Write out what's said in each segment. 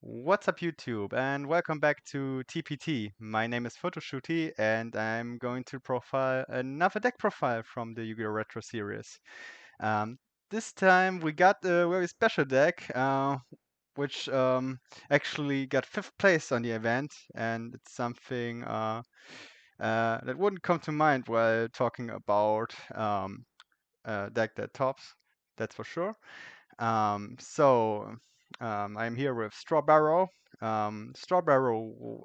What's up, YouTube, and welcome back to TPT. My name is Photoshooty, and I'm going to profile another deck profile from the Yu-Gi-Oh! Retro series. Um, this time we got a very special deck, which actually got fifth place on the event, and it's something that wouldn't come to mind while talking about a deck that tops, that's for sure. I'm here with Strawberrow. Strawberrow,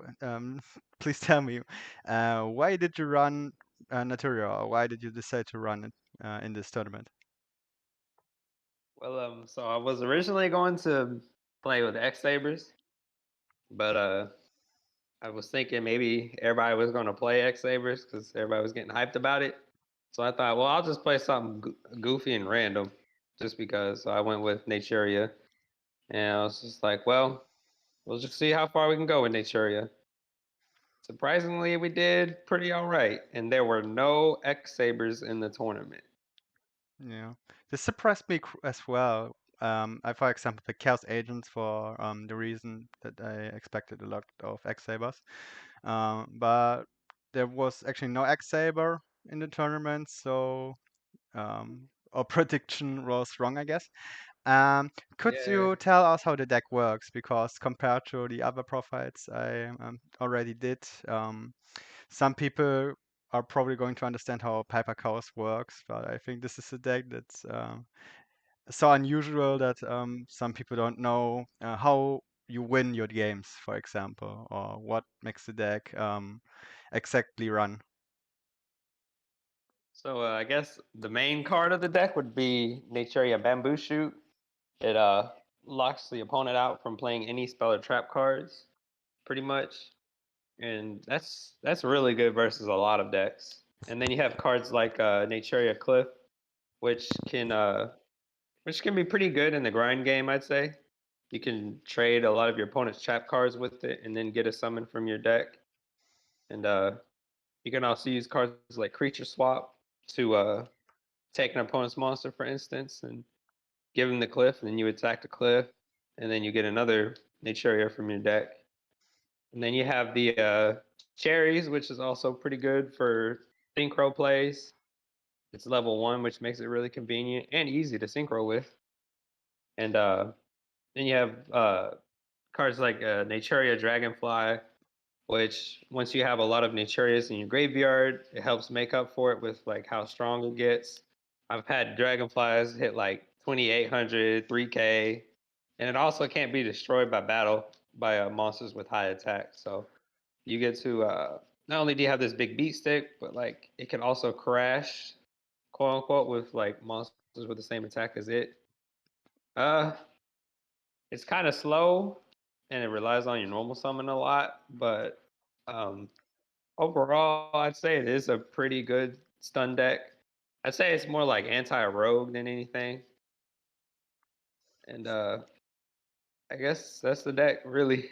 please tell me, why did you run Naturia, or why did you decide to run it in this tournament? So I was originally going to play with X Sabers, but I was thinking maybe everybody was going to play X Sabers because everybody was getting hyped about it. So I thought, well, I'll just play something goofy and random, just because. So I went with Naturia, and I was just like, well, we'll just see how far we can go with Naturia. Surprisingly, we did pretty all right, and there were no X Sabers in the tournament. Yeah, this surprised me as well. I, for example, picked Chaos Agents for the reason that I expected a lot of X-Sabers. But there was actually no X-Saber in the tournament, so our prediction was wrong, I guess. Could Yeah. you tell us how the deck works? Because compared to the other profiles I already did, some people are probably going to understand how Piper Chaos works, but I think this is a deck that's so unusual that some people don't know how you win your games, for example, or what makes the deck exactly run. So I guess the main card of the deck would be Naturia Bamboo Shoot. It locks the opponent out from playing any spell or trap cards, pretty much, and that's really good versus a lot of decks. And then you have cards like Naturia Cliff, which can uh, which can be pretty good in the grind game, I'd say. You can trade a lot of your opponent's trap cards with it, and then get a summon from your deck. And you can also use cards like Creature Swap to take an opponent's monster, for instance, and give him the cliff, and then you attack the cliff, and then you get another Naturia from your deck. And then you have the cherries, which is also pretty good for synchro plays. It's level 1, which makes it really convenient and easy to synchro with. And then you have cards like Naturia Dragonfly, which once you have a lot of Naturias in your graveyard, it helps make up for it with like how strong it gets. I've had Dragonflies hit like 2800, 3K, and it also can't be destroyed by battle by monsters with high attack. So you get to not only do you have this big beat stick, but like it can also crash, quote unquote, with like monsters with the same attack as it. Uh, it's kind of slow, and it relies on your normal summon a lot, but um, overall, I'd say it is a pretty good stun deck. I'd say it's more like anti-rogue than anything, and I guess that's the deck, really.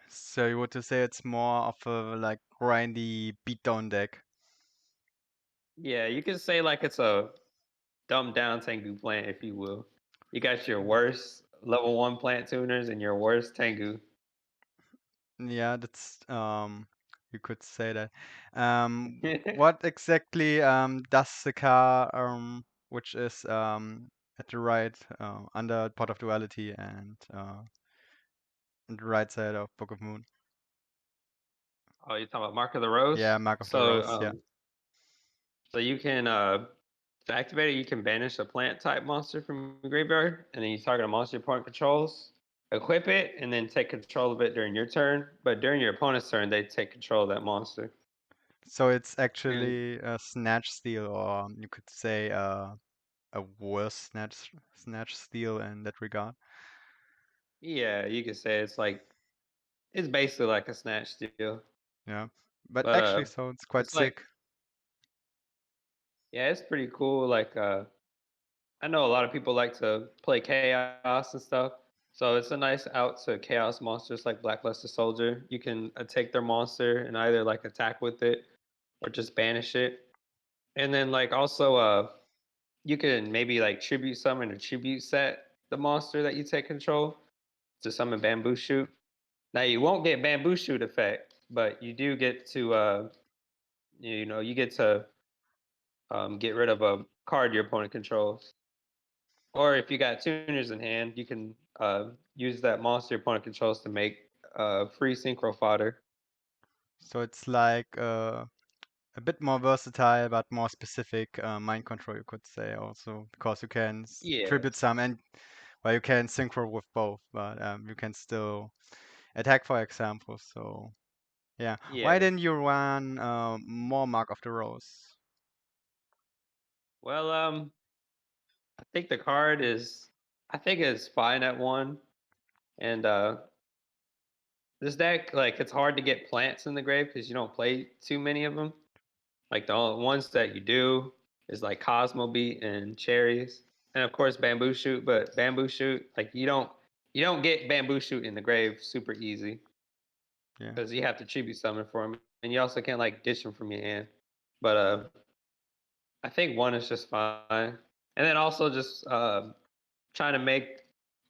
So you would to say it's more of a like grindy beatdown deck. Yeah, you can say like it's a dumbed down Tengu plant, if you will. You got your worst level 1 plant tuners and your worst Tengu. Yeah, that's you could say that. What exactly does the car which is at the right under Pot of Duality and on the right side of Book of Moon? Oh, you're talking about Mark of the Yeah, Rose? Mark of the So, Rose. Yeah. so you can to activate it, you can banish a plant type monster from your graveyard, and then you target a monster your opponent controls. Equip it, and then take control of it during your turn. But during your opponent's turn, they take control of that monster. So it's And actually a snatch steal, or you could say a worse snatch steal in that regard. yeah, you could say it's basically like a snatch steal. Yeah, but But actually, so it's quite it's like sick. yeah, it's pretty cool. Like I know a lot of people like to play chaos and stuff. So it's a nice out to chaos monsters like Blackluster Soldier. You can take their monster and either like attack with it or just banish it. And then like also you can maybe like tribute summon or tribute set the monster that you take control to summon Bamboo Shoot. Now you won't get Bamboo Shoot effect, but you do get to you get to get rid of a card your opponent controls. Or if you got tuners in hand, you can use that monster your opponent controls to make free synchro fodder. So it's like a bit more versatile, but more specific mind control, you could say also, because you can Yeah, tribute some and well, you can synchro with both, but you can still attack, for example. So yeah, why yeah. didn't you run more Mark of the Rose? Well, I think the card is, I think it's fine at one, and this deck, like, it's hard to get plants in the grave because you don't play too many of them. Like the only ones that you do is like Cosmo Beat and Cherries, and of course Bamboo Shoot. But Bamboo Shoot, like you don't get Bamboo Shoot in the grave super easy Yeah, because you have to tribute summon for them, and you also can't like ditch them from your hand. But I think one is just fine, and then also just trying to make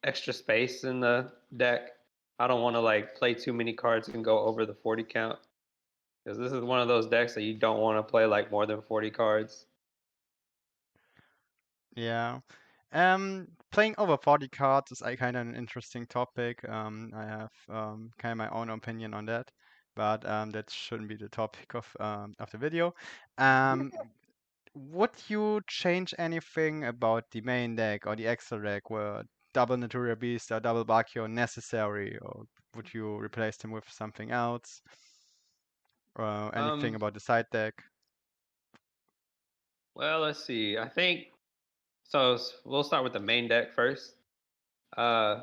extra space in the deck. I don't want to like play too many cards and go over the 40 count because this is one of those decks that you don't want to play like more than 40 cards. yeah. Playing over 40 cards is kind of an interesting topic. I have kind of my own opinion on that, but that shouldn't be the topic of the video. Um, would you change anything about the main deck or the extra deck where double Naturia Beast or double Brachio necessary, or would you replace them with something else? Anything Um, about the side deck? well, let's see. I think so. We'll start with the main deck first. Uh,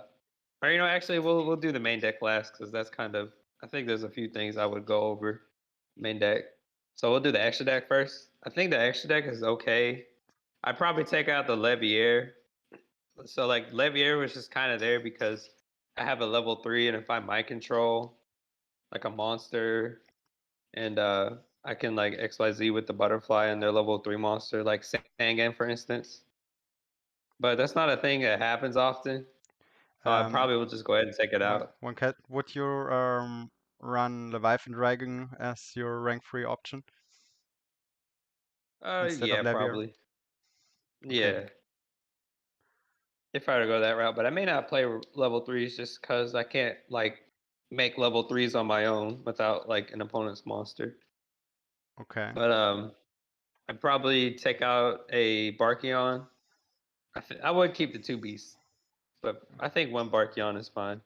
or actually, we'll do the main deck last because that's kind of. I think there's a few things I would go over main deck. So we'll do the extra deck first. I think the extra deck is okay. I'd probably take out the Levier. So like Levier was just kind of there because I have a level 3, and if I mind control like a monster, and I can like XYZ with the butterfly and their level 3 monster, like Sangan for instance. But that's not a thing that happens often. So I Um, probably will just go ahead and take it one out. one cat. Would you run Leviathan Dragon as your rank 3 option instead of Yeah, Levier? probably. Okay. Yeah, if I were to go that route. But I may not play level 3s just because I can't like make level 3s on my own without like an opponent's monster. Okay. But I'd probably take out a Barkion. I would keep the two beasts, but I think one Barkion is fine.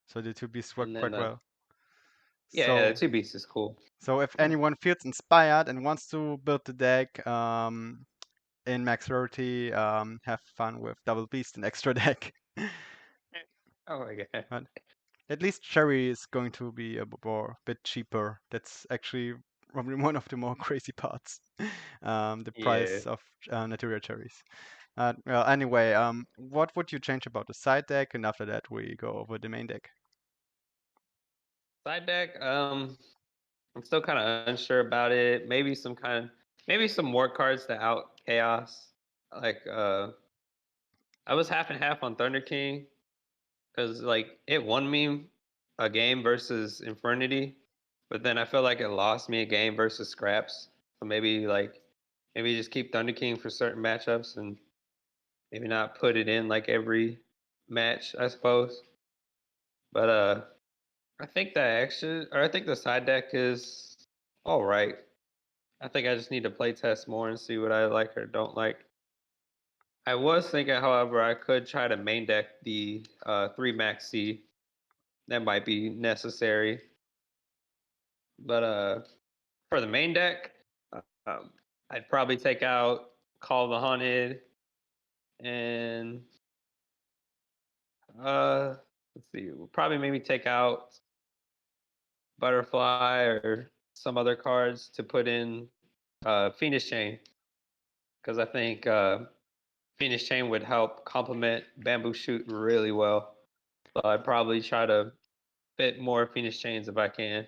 So the two beasts work And quite then well. yeah, the So two beasts is cool. so if anyone feels inspired and wants to build the deck in Max Rarity, have fun with Double Beast and extra deck. Oh my god. But at least Cherry is going to be a bit cheaper. That's actually probably one of the more crazy parts. The Yeah. price of Naturia cherries. Well, anyway, what would you change about the side deck? And after that, we go over the main deck. Side deck, I'm still kind of unsure about it. Maybe some more cards to out chaos. Like I was half and half on Thunder King because like it won me a game versus Infernity, but then I feel like it lost me a game versus Scraps. So maybe just keep Thunder King for certain matchups and maybe not put it in like every match, I suppose. But I think the side deck is all right. I think I just need to play test more and see what I like or don't like. I was thinking, however, I could try to main deck the 3 Max C. That might be necessary. But for the main deck, um, I'd probably take out Call of the Haunted and uh, let's see, we'll probably maybe take out Butterfly or some other cards to put in Phoenix Chain because I think Phoenix Chain would help complement Bamboo Shoot really well. So I'd probably try to fit more Phoenix Chains if I can.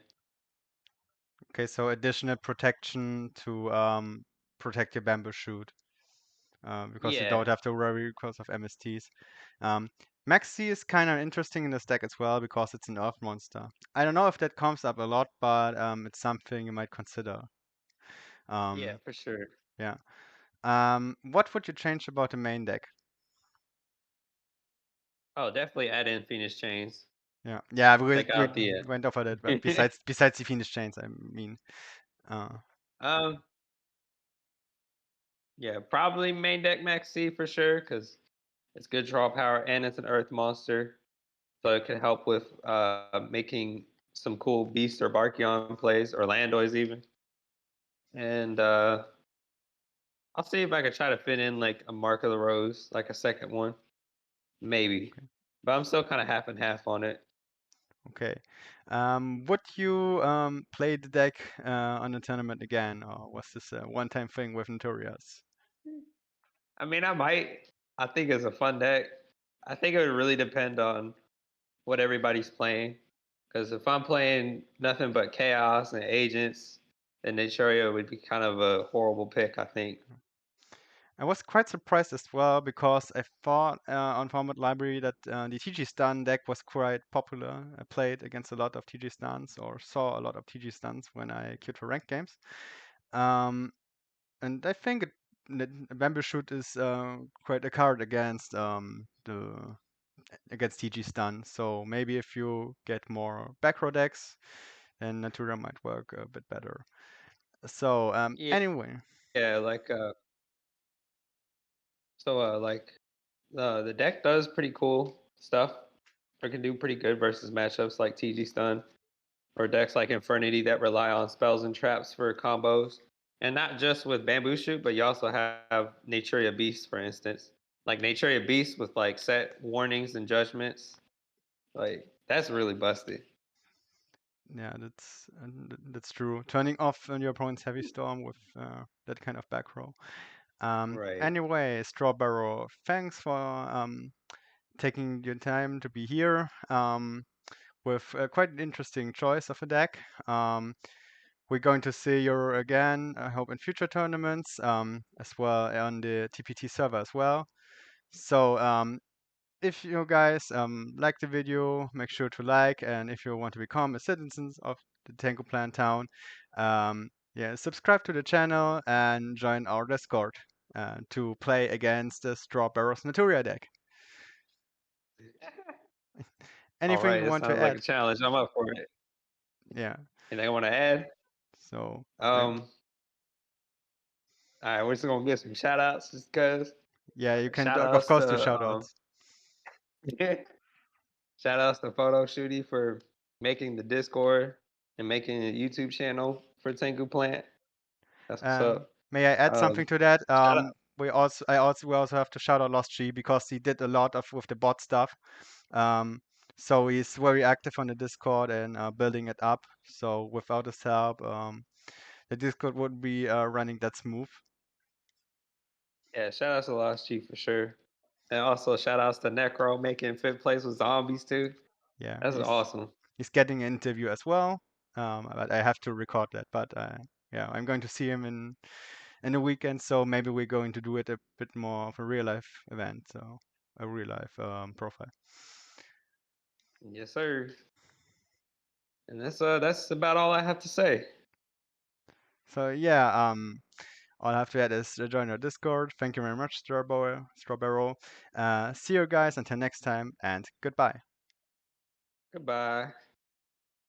Okay, so additional protection to protect your bamboo shoot, because you Yeah. don't have to worry because of MSTs. Um, Maxi is kind of interesting in this deck as well because it's an Earth monster. I don't know if that comes up a lot, but it's something you might consider. Yeah, Um, for sure. yeah. What would you change about the main deck? Oh, definitely add in Phoenix Chains. Yeah, yeah, we Take we out the went over that, but besides the Phoenix Chains, I mean, uh, um yeah, probably main deck Max C for sure because it's good draw power and it's an Earth monster, so it can help with making some cool Beast or Barkion plays or Landoys even. And I'll see if I can try to fit in like a Mark of the Rose, like a second one, maybe. okay, But I'm still kind of half and half on it. okay. Would you play the deck on a tournament again, or was this a one-time thing with Naturias? I mean, I might. I think it's a fun deck. I think it would really depend on what everybody's playing. Because if I'm playing nothing but chaos and agents, then Naturia would be kind of a horrible pick, I think. I was quite surprised as well because I thought on Format Library that the TG Stun deck was quite popular. I played against a lot of TG Stuns or saw a lot of TG Stuns when I queued for ranked games. Um, and I think Bamboo Shoot is quite a card the against TG Stun. So maybe if you get more back row decks, then Natura might work a bit better. So Yeah, anyway, like like the deck does pretty cool stuff. It can do pretty good versus matchups like TG Stun or decks like Infernity that rely on spells and traps for combos. And not just with Bamboo Shoot, but you also have Naturia Beast, for instance. Like Naturia Beast with like set warnings and judgments. Like that's really busted. yeah, that's true. Turning off on your opponent's heavy storm with that kind of back row. Right. Anyway, Strawberrow, thanks for taking your time to be here with quite an interesting choice of a deck. We're going to see you again, I hope, in future tournaments, as well on the TPT server as well. So if you guys like the video, make sure to like, and if you want to become a citizen of the Tengu Plan Town, yeah, subscribe to the channel and join our Discord to play against the Strawberrow's Naturia deck. All Anything right. you It want to sounds like add? a challenge. I'm up for it. Yeah. Anything I want to add? So Um, all right, we're just gonna get some shout outs just because. yeah, you can Shout of outs course do to shoutouts. shout outs to Photo Shooty for making the Discord and making a YouTube channel for Tengu Plant. That's what's up. May I add something Um, to that? shout out. We also have to shout out Lost G because he did a lot of with the bot stuff. Um, so he's very active on the Discord and building it up. So without his help, the Discord wouldn't be running that smooth. Yeah, shout outs to Lost Chief for sure. And also shout outs to Necro making fifth place with zombies too. Yeah, That's awesome. he's getting an interview as well. But I have to record that. But yeah, I'm going to see him in the weekend. So maybe we're going to do it a bit more of a real life event. So a real life profile. Yes, sir. And that's about all I have to say. So yeah, all I have to add is join our Discord. Thank you very much, Strawberrow. See you guys until next time, and goodbye. Goodbye.